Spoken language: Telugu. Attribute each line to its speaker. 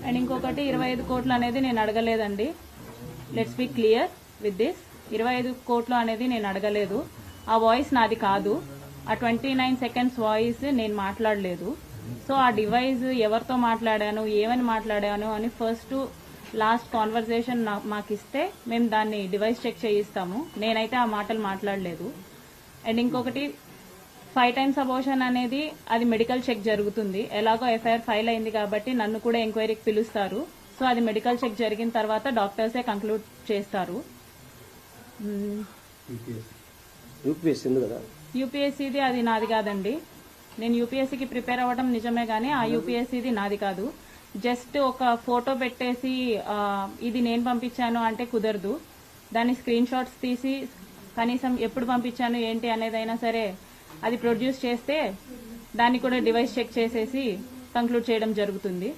Speaker 1: అండ్ ఇంకొకటి 25 కోట్లు అనేది నేను అడగలేదండి. Let's be clear with this. 25 కోట్లు అనేది నేను అడగలేదు. ఆ వాయిస్ నాది కాదు. ఆ 29 సెకండ్స్ వాయిస్ నేను మాట్లాడలేదు. సో ఆ డివైస్ ఎవరితో మాట్లాడాను, ఏమని మాట్లాడాను అని ఫస్ట్ లాస్ట్ కాన్వర్సేషన్ మాకు ఇస్తే మేము దాన్ని డివైస్ చెక్ చేయిస్తాము. నేనైతే ఆ మాటలు మాట్లాడలేదు. అండ్ ఇంకొకటి 5 times అబోర్షన్ అనేది అది మెడికల్ చెక్ జరుగుతుంది. ఎలాగో ఎఫ్ఐఆర్ ఫైల్ అయింది కాబట్టి నన్ను కూడా ఎంక్వైరీకి పిలుస్తారు. సో అది మెడికల్ చెక్ జరిగిన తర్వాత డాక్టర్సే కంక్లూడ్ చేస్తారు. యూపీఎస్సీది అది నాది కాదండి. నేను యూపీఎస్సీకి ప్రిపేర్ అవ్వడం నిజమే కానీ ఆ యూపీఎస్సీది నాది కాదు. జస్ట్ ఒక ఫోటో పెట్టేసి ఇది నేను పంపించాను అంటే కుదరదు. దాన్ని స్క్రీన్ షాట్స్ తీసి కనీసం ఎప్పుడు పంపించాను ఏంటి అనేదైనా సరే అది ప్రొడ్యూస్ చేస్తే దాన్ని కూడా డివైస్ చెక్ చేసేసి కంక్లూడ్ చేయడం జరుగుతుంది.